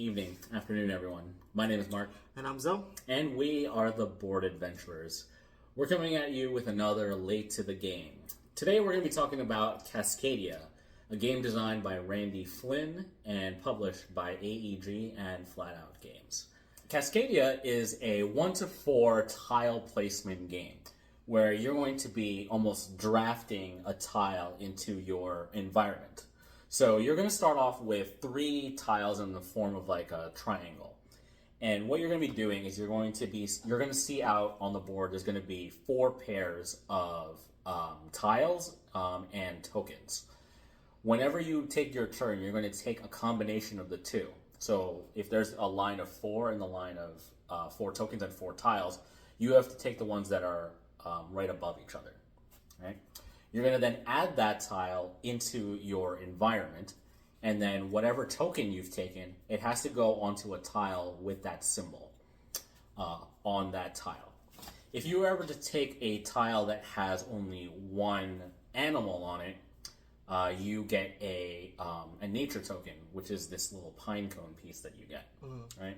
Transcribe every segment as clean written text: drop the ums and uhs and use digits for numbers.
Evening, afternoon, everyone. My name is Mark. And I'm Zoe. And we are the Board Adventurers. We're coming at you with another Late to the Game. Today we're going to be talking about Cascadia, a game designed by Randy Flynn and published by AEG and Flat Out Games. Cascadia is a 1-to-4 tile placement game where you're going to be almost drafting a tile into your environment. So you're going to start off with 3 tiles in the form of like a triangle. And what you're going to be doing is you're going to see out on the board there's going to be 4 pairs of tiles and tokens. Whenever you take your turn, you're going to take a combination of the two. So if there's a line of 4 and the line of 4 tokens and 4 tiles, you have to take the ones that are right above each other, right? You're going to then add that tile into your environment, and then whatever token you've taken, it has to go onto a tile with that symbol on that tile. If you were ever to take a tile that has only one animal on it, you get a nature token, which is this little pine cone piece that you get, right?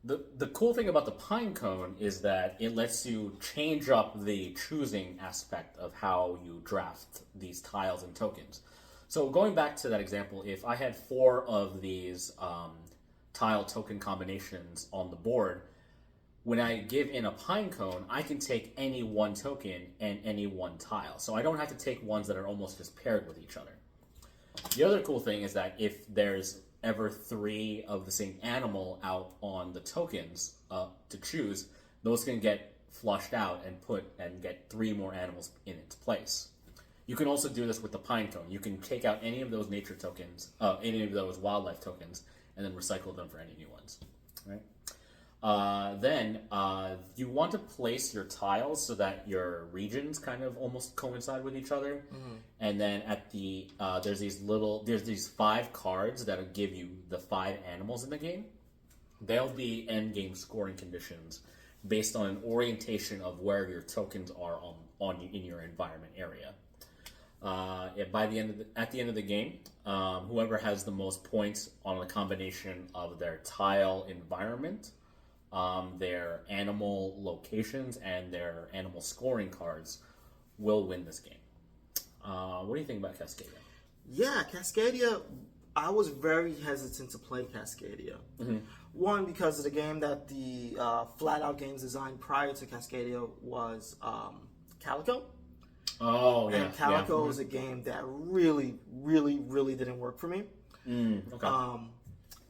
The cool thing about the pine cone is that it lets you change up the choosing aspect of how you draft these tiles and tokens. So going back to that example, if I had 4 of these tile token combinations on the board, when I give in a pine cone, I can take any one token and any one tile. So I don't have to take ones that are almost just paired with each other. The other cool thing is that if there's ever 3 of the same animal out on the tokens to choose, those can get flushed out and get 3 more animals in its place. You can also do this with the pine cone. You can take out any of those nature tokens, any of those wildlife tokens, and then recycle them for any new ones. Right? Then you want to place your tiles so that your regions kind of almost coincide with each other. And then at the there's these 5 cards that'll give you the 5 animals in the game. They'll be end game scoring conditions based on an orientation of where your tokens are in your environment area. At the end of the game, whoever has the most points on a combination of their tile environment, their animal locations, and their animal scoring cards will win this game. What do you think about Cascadia? Yeah, Cascadia, I was very hesitant to play Cascadia. One, because of the game that the Flat Out Games designed prior to Cascadia was Calico. Oh, yeah. And Calico is a game that really, really, really didn't work for me. Okay.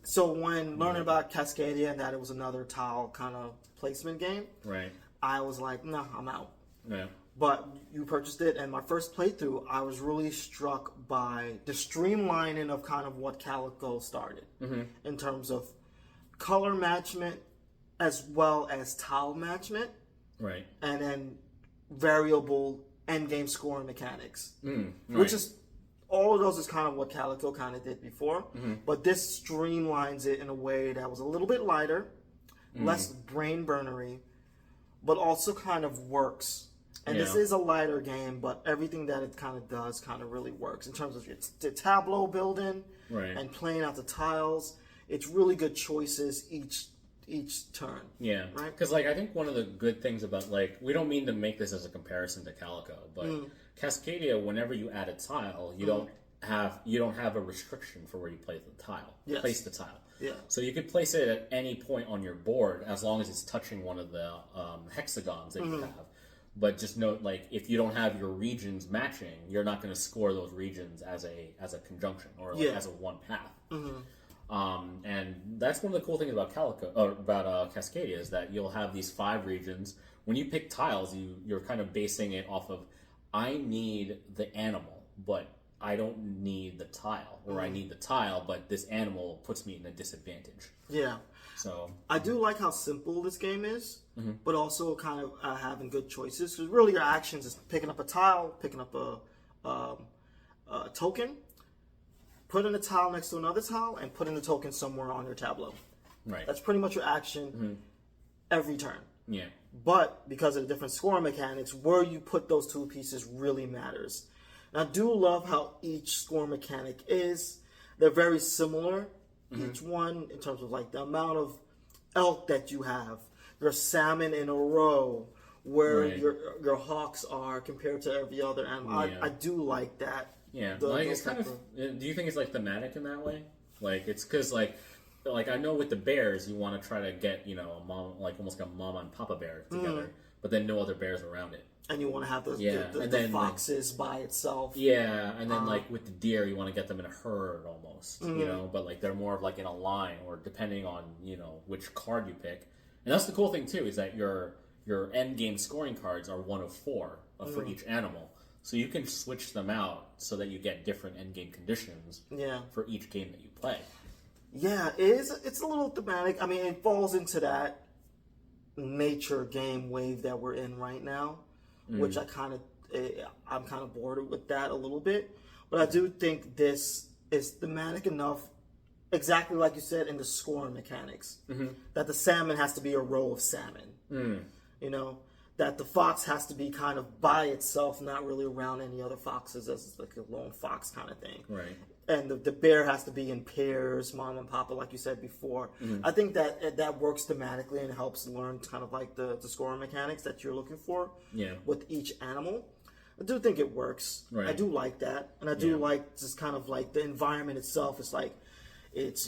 So when learning about Cascadia and that it was another tile kind of placement game, Right. I was like, no, I'm out. Yeah. But you purchased it, and my first playthrough, I was really struck by the streamlining of kind of what Calico started in terms of color matchment as well as tile matchment, Right. and then variable endgame scoring mechanics, Right. which is all of those is kind of what Calico kind of did before, but this streamlines it in a way that was a little bit lighter, less brain burnery, but also kind of works. And this is a lighter game, but everything that it kind of does kind of really works in terms of the tableau building and playing out the tiles. It's really good choices each turn. Yeah, right. Because I think one of the good things about we don't mean to make this as a comparison to Calico, but Cascadia, whenever you add a tile, you don't have a restriction for where you place the tile. Yes. Place the tile. Yeah. So you could place it at any point on your board as long as it's touching one of the hexagons that you have. But just note, if you don't have your regions matching, you're not going to score those regions as a conjunction or as a one path. And that's one of the cool things about Cascadia is that you'll have these 5 regions. When you pick tiles, you're kind of basing it off of, I need the animal, but I don't need the tile, or I need the tile, but this animal puts me in a disadvantage. Yeah. So I do like how simple this game is, but also kind of having good choices. Because really, your actions is picking up a tile, picking up a token, putting a tile next to another tile, and putting the token somewhere on your tableau. Right. That's pretty much your action every turn. Yeah. But because of the different scoring mechanics, where you put those 2 pieces really matters. And I do love how each score mechanic is. They're very similar each one in terms of like the amount of elk that you have, your salmon in a row, where Right. your hawks are compared to every other animal. Yeah. I do like that. Yeah, The- like those it's kind type of. Do you think it's like thematic in that way? Like it's because like I know with the bears, you want to try to get a mom, like almost like a mama and papa bear together, but then no other bears around it. And you want to have the, Yeah, the and then, like- foxes by itself. Yeah, and then like with the deer, you want to get them in a herd almost, but like they're more of like in a line or depending on which card you pick. And that's the cool thing too is that your end game scoring cards are 1 of 4 for each animal, so you can switch them out so that you get different end game conditions Yeah. for each game that you play. Yeah, it is. It's a little thematic. I mean, it falls into that nature game wave that we're in right now, which I'm kind of bored with that a little bit. But I do think this is thematic enough, exactly like you said in the scoring mechanics, that the salmon has to be a row of salmon. That the fox has to be kind of by itself, not really around any other foxes, as like a lone fox kind of thing. Right. And the bear has to be in pairs, mom and papa, like you said before. I think that works thematically and helps learn kind of like the scoring mechanics that you're looking for Yeah. with each animal. I do think it works. Right. I do like that. And I do like just kind of like the environment itself. It's like, it's,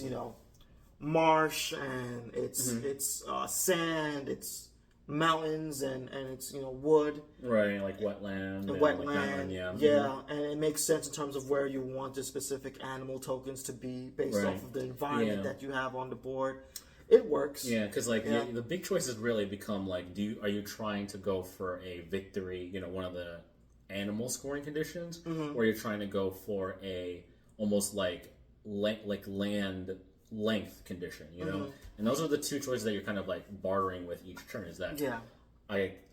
marsh and it's sand, it's mountains and it's wood Right, like wetland. and and, wetland, like mountain, yeah. yeah, and it makes sense in terms of where you want the specific animal tokens to be based Right. off of the environment Yeah. that you have on the board. It works. Yeah, because Yeah. the big choices really become like, are you trying to go for a victory, one of the animal scoring conditions, or you're trying to go for a almost like land length condition, and those are the two choices that you're kind of like bartering with each turn. Is that Yeah.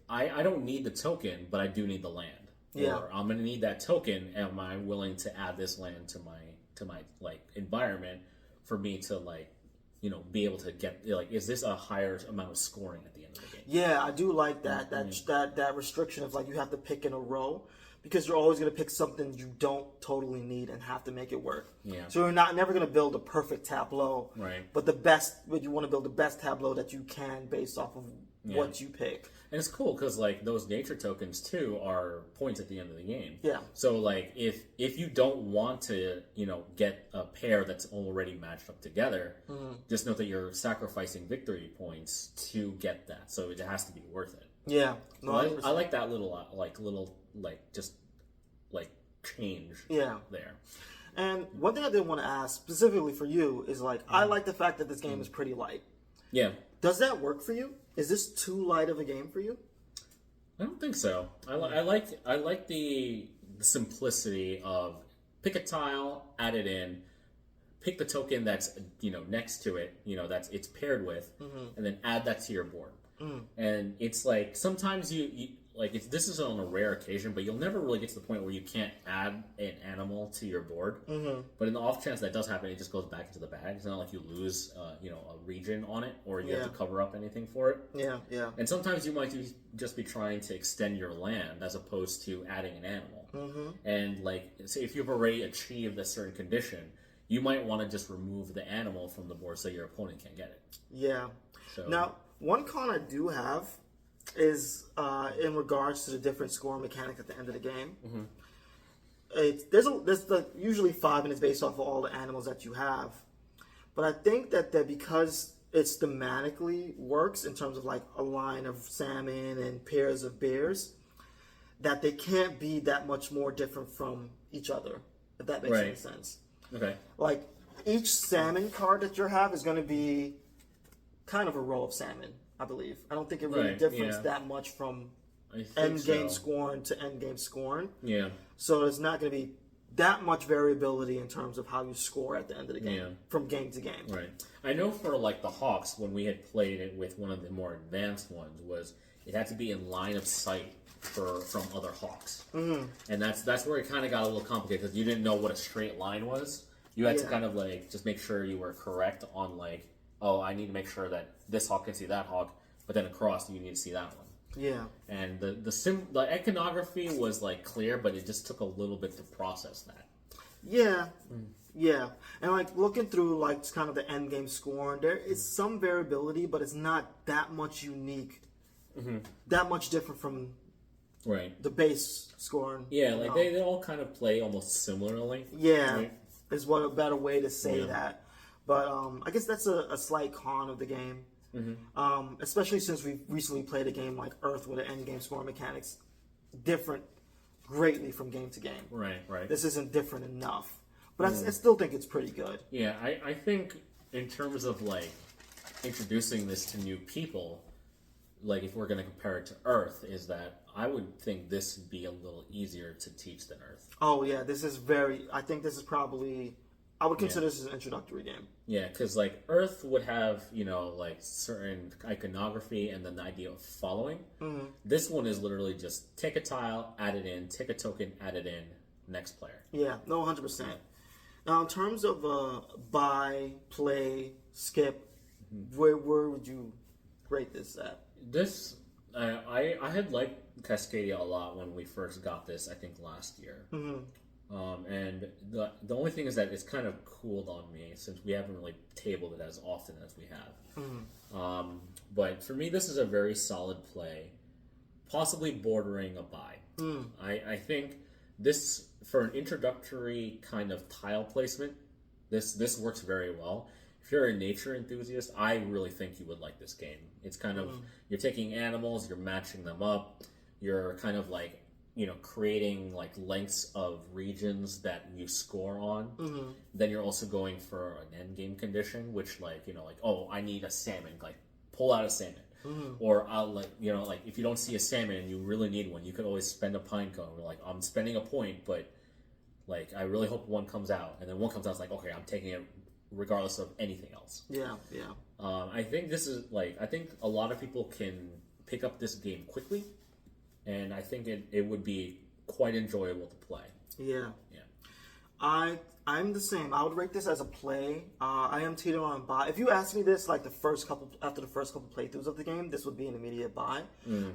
I don't need the token, but I do need the land. Yeah. Or I'm going to need that token. Am I willing to add this land to my like environment for me to like be able to get is this a higher amount of scoring at the end of the game? Yeah, I do like that that restriction of like you have to pick in a row, because you're always going to pick something you don't totally need and have to make it work. Yeah. So you're never going to build a perfect tableau. Right. But you want to build the best tableau that you can based off of what you pick. And it's cool because like those nature tokens too are points at the end of the game. Yeah. So like if you don't want to get a pair that's already matched up together, just note that you're sacrificing victory points to get that. So it has to be worth it. Yeah. So I like that little change. Yeah. There. And one thing I did want to ask specifically for you is like, I like the fact that this game is pretty light. Yeah. Does that work for you? Is this too light of a game for you? I don't think so. I like the simplicity of pick a tile, add it in, pick the token that's next to it, that's it's paired with, and then add that to your board. And it's like sometimes you this is on a rare occasion, but you'll never really get to the point where you can't add an animal to your board. But in the off chance that does happen, it just goes back into the bag. It's not like you lose a region on it, or you have to cover up anything for it. Yeah, yeah. And sometimes you might just be trying to extend your land as opposed to adding an animal. And like, say if you've already achieved a certain condition, you might want to just remove the animal from the board so your opponent can't get it. Yeah. So, Now, one con I do have is in regards to the different scoring mechanics at the end of the game. There's usually 5, and it's based off of all the animals that you have. But I think that because it's thematically works in terms of like a line of salmon and pairs of bears, that they can't be that much more different from each other, if that makes any sense. Okay. Like each salmon card that you have is going to be kind of a row of salmon, I believe. I don't think it really differs that much from end game scoring to end game scoring. Yeah. So there's not going to be that much variability in terms of how you score at the end of the game from game to game. Right. I know for like the Hawks, when we had played it with one of the more advanced ones, was it had to be in line of sight from other Hawks. And that's where it kind of got a little complicated because you didn't know what a straight line was. You had to kind of like just make sure you were correct on like, oh, I need to make sure that this hawk can see that hawk, but then across you need to see that one. Yeah. And the iconography was like clear, but it just took a little bit to process that. Yeah. Yeah, and like looking through like kind of the end game scoring, there is some variability, but it's not that much unique, that much different from Right. the base scoring. Yeah, like they all kind of play almost similarly. Yeah, Right? is what a better way to say Yeah. that. But I guess that's a slight con of the game, especially since we've recently played a game like Earth with an end game scoring mechanics different greatly from game to game. Right, right. This isn't different enough, but I still think it's pretty good. Yeah, I think in terms of like introducing this to new people, like if we're going to compare it to Earth, is that I would think this would be a little easier to teach than Earth. Oh yeah, this is I think this is probably, I would consider this as an introductory game. Yeah, because like Earth would have, like certain iconography and then the idea of following. Mm-hmm. This one is literally just take a tile, add it in, take a token, add it in, next player. Yeah, no, 100%. Now, in terms of buy, play, skip, where would you rate this at? This, I had liked Cascadia a lot when we first got this, I think last year. Mm-hmm. And the only thing is that it's kind of cooled on me since we haven't really tabled it as often as we have. Mm-hmm. But for me, this is a very solid play, possibly bordering a buy. I think this, for an introductory kind of tile placement, this works very well. If you're a nature enthusiast, I really think you would like this game. It's kind of, you're taking animals, you're matching them up, you're kind of like, creating like lengths of regions that you score on. Mm-hmm. Then you're also going for an end game condition, which like, oh, I need a salmon, like pull out a salmon. Mm-hmm. Or I'll like if you don't see a salmon and you really need one, you could always spend a pine cone. Like I'm spending a point, but like I really hope one comes out, and then one comes out, it's like okay, I'm taking it regardless of anything else. Yeah. I think this is I think a lot of people can pick up this game quickly, and I think it would be quite enjoyable to play. Yeah. I'm the same. I would rate this as a play. I am teetering on buy. If you ask me this like after the first couple playthroughs of the game, this would be an immediate buy.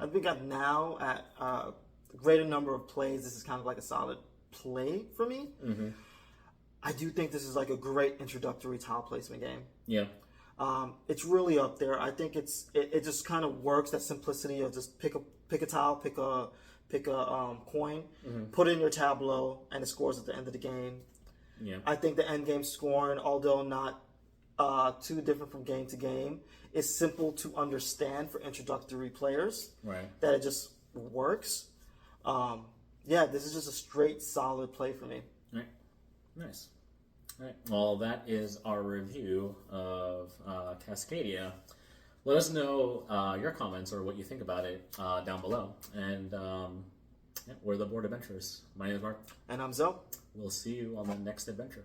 I think now at a greater number of plays, this is kind of like a solid play for me. Mm-hmm. I do think this is like a great introductory tile placement game. Yeah. It's really up there. I think it just kind of works, that simplicity of just pick a tile, pick a coin, put it in your tableau, and it scores at the end of the game. Yeah. I think the end game scoring, although not too different from game to game, is simple to understand for introductory players. Right. That it just works. This is just a straight solid play for me. Right. Nice. All right. Well, that is our review of Cascadia. Let us know your comments or what you think about it down below. And we're the Board Adventurers. My name is Mark. And I'm Zoe. We'll see you on the next adventure.